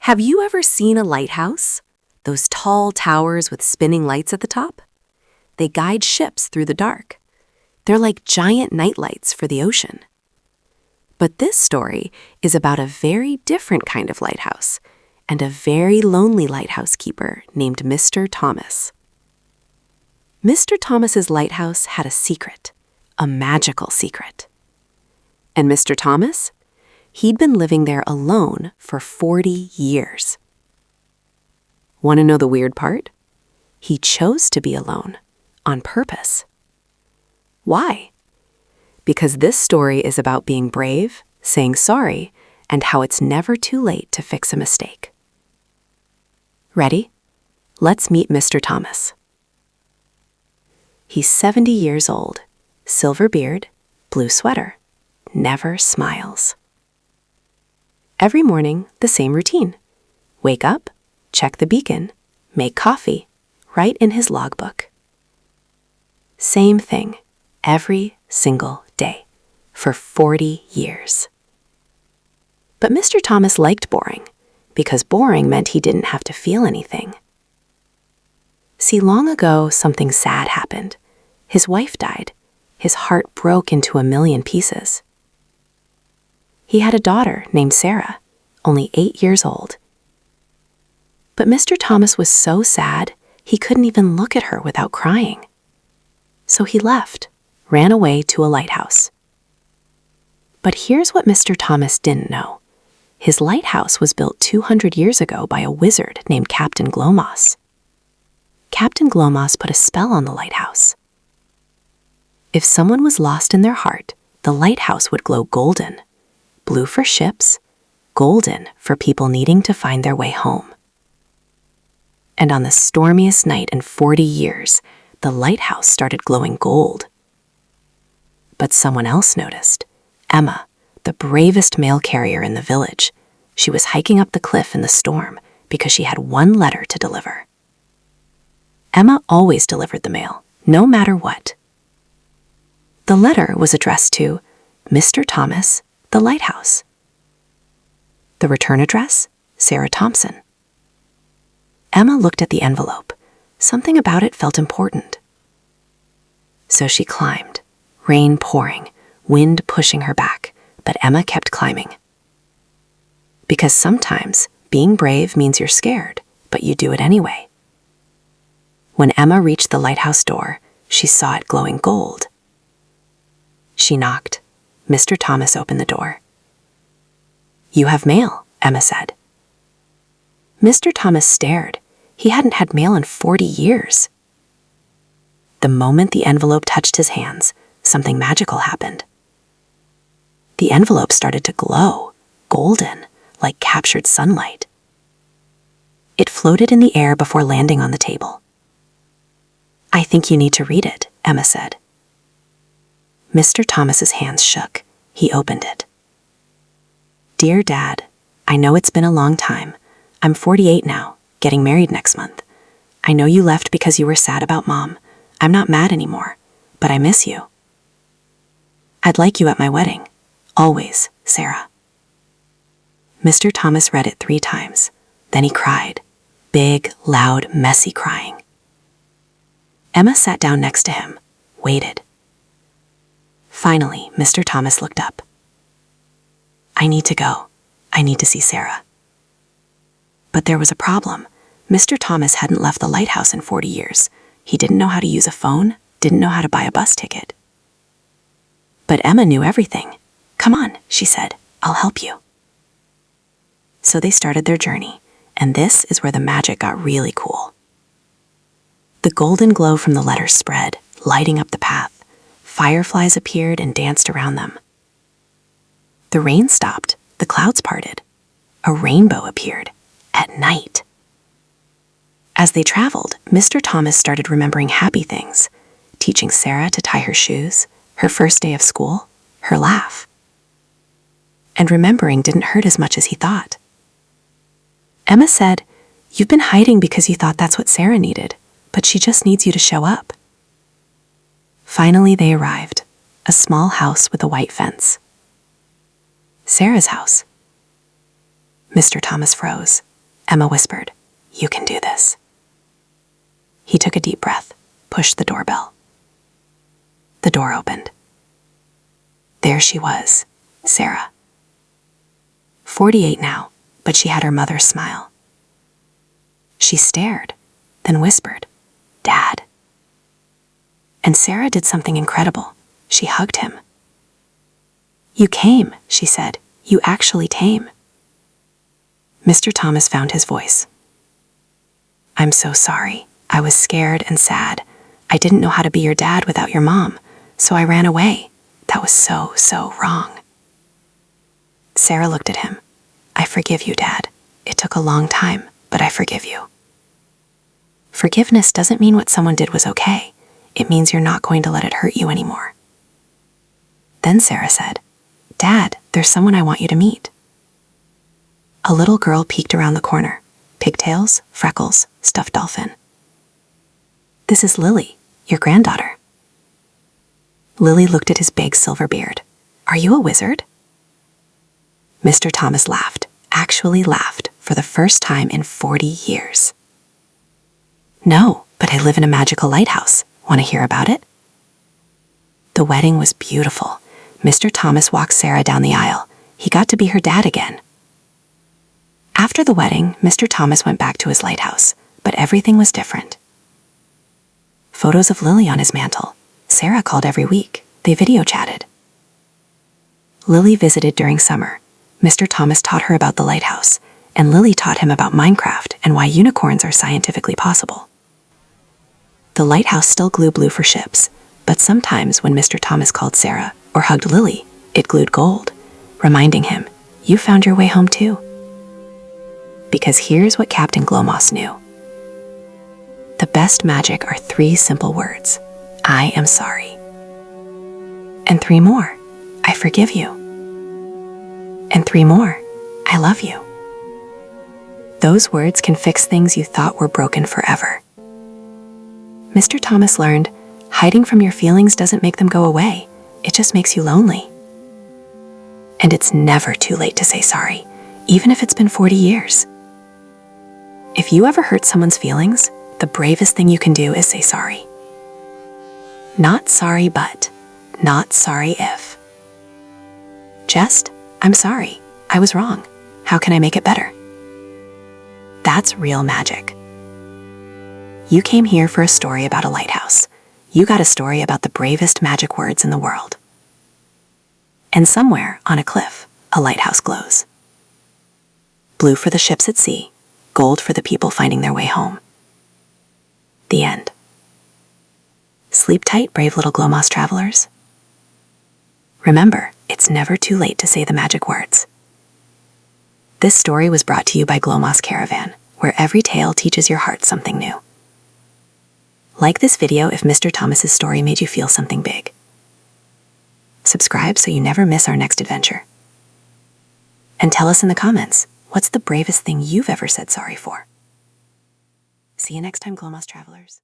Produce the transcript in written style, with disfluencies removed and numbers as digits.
Have you ever seen a lighthouse? Those tall towers with spinning lights at the top? They guide ships through the dark. They're like giant nightlights for the ocean. But this story is about a very different kind of lighthouse and a very lonely lighthouse keeper named Mr. Thomas. Mr. Thomas's lighthouse had a secret, a magical secret. And Mr. Thomas? He'd been living there alone for 40 years. Want to know the weird part? He chose to be alone, on purpose. Why? Because this story is about being brave, saying sorry, and how it's never too late to fix a mistake. Ready? Let's meet Mr. Thomas. He's 70 years old, silver beard, blue sweater, never smiles. Every morning, the same routine. Wake up, check the beacon, make coffee, write in his logbook. Same thing, every single day, for 40 years. But Mr. Thomas liked boring, because boring meant he didn't have to feel anything. See, long ago, something sad happened. His wife died. His heart broke into a million pieces. He had a daughter named Sarah, only 8 years old. But Mr. Thomas was so sad, he couldn't even look at her without crying. So he left, ran away to a lighthouse. But here's what Mr. Thomas didn't know. His lighthouse was built 200 years ago by a wizard named Captain Glowmoss. Captain Glowmoss put a spell on the lighthouse. If someone was lost in their heart, the lighthouse would glow golden. Blue for ships, golden for people needing to find their way home. And on the stormiest night in 40 years, the lighthouse started glowing gold. But someone else noticed. Emma, the bravest mail carrier in the village. She was hiking up the cliff in the storm because she had one letter to deliver. Emma always delivered the mail, no matter what. The letter was addressed to Mr. Thomas, the lighthouse. The return address, Sarah Thompson. Emma looked at the envelope. Something about it felt important. So she climbed, rain pouring, wind pushing her back, but Emma kept climbing. Because sometimes being brave means you're scared, but you do it anyway. When Emma reached the lighthouse door, she saw it glowing gold. She knocked. Mr. Thomas opened the door. "You have mail," Emma said. Mr. Thomas stared. He hadn't had mail in 40 years. The moment the envelope touched his hands, something magical happened. The envelope started to glow, golden, like captured sunlight. It floated in the air before landing on the table. "I think you need to read it," Emma said. Mr. Thomas's hands shook. He opened it. "Dear Dad, I know it's been a long time. I'm 48 now, getting married next month. I know you left because you were sad about Mom. I'm not mad anymore, but I miss you. I'd like you at my wedding. Always, Sarah." Mr. Thomas read it 3 times. Then he cried. Big, loud, messy crying. Emma sat down next to him, waited. Finally, Mr. Thomas looked up. "I need to go. I need to see Sarah." But there was a problem. Mr. Thomas hadn't left the lighthouse in 40 years. He didn't know how to use a phone, didn't know how to buy a bus ticket. But Emma knew everything. "Come on," she said, "I'll help you." So they started their journey, and this is where the magic got really cool. The golden glow from the letters spread, lighting up the path. Fireflies appeared and danced around them. The rain stopped, the clouds parted. A rainbow appeared, at night. As they traveled, Mr. Thomas started remembering happy things, teaching Sarah to tie her shoes, her first day of school, her laugh. And remembering didn't hurt as much as he thought. Emma said, "You've been hiding because you thought that's what Sarah needed, but she just needs you to show up." Finally, they arrived, a small house with a white fence. Sarah's house. Mr. Thomas froze. Emma whispered, "You can do this." He took a deep breath, pushed the doorbell. The door opened. There she was, Sarah. 48 now, but she had her mother's smile. She stared, then whispered, "Dad." And Sarah did something incredible. She hugged him. "You came," she said. "You actually came." Mr. Thomas found his voice. "I'm so sorry. I was scared and sad. I didn't know how to be your dad without your mom, so I ran away. That was so wrong." Sarah looked at him. "I forgive you, Dad. It took a long time, but I forgive you." Forgiveness doesn't mean what someone did was okay. It means you're not going to let it hurt you anymore. Then Sarah said, "Dad, there's someone I want you to meet." A little girl peeked around the corner. Pigtails, freckles, stuffed dolphin. "This is Lily, your granddaughter." Lily looked at his big silver beard. "Are you a wizard?" Mr. Thomas laughed, actually laughed, for the first time in 40 years. "No, but I live in a magical lighthouse. Want to hear about it?" The wedding was beautiful. Mr. Thomas walked Sarah down the aisle. He got to be her dad again. After the wedding, Mr. Thomas went back to his lighthouse, but everything was different. Photos of Lily on his mantle. Sarah called every week. They video chatted. Lily visited during summer. Mr. Thomas taught her about the lighthouse, and Lily taught him about Minecraft and why unicorns are scientifically possible. The lighthouse still glue blue for ships, but sometimes when Mr. Thomas called Sarah or hugged Lily, it glued gold, reminding him, "You found your way home too." Because here's what Captain Glowmoss knew. The best magic are 3 simple words. I am sorry. And 3 more. I forgive you. And 3 more. I love you. Those words can fix things you thought were broken forever. Mr. Thomas learned, hiding from your feelings doesn't make them go away. It just makes you lonely. And it's never too late to say sorry, even if it's been 40 years. If you ever hurt someone's feelings, the bravest thing you can do is say sorry. Not sorry but, not sorry if. Just, I'm sorry, I was wrong. How can I make it better? That's real magic. You came here for a story about a lighthouse. You got a story about the bravest magic words in the world. And somewhere on a cliff, a lighthouse glows. Blue for the ships at sea, gold for the people finding their way home. The end. Sleep tight, brave little Glowmoss travelers. Remember, it's never too late to say the magic words. This story was brought to you by Glowmoss Caravan, where every tale teaches your heart something new. Like this video if Mr. Thomas's story made you feel something big. Subscribe so you never miss our next adventure. And tell us in the comments, what's the bravest thing you've ever said sorry for? See you next time, Glowmoss travelers.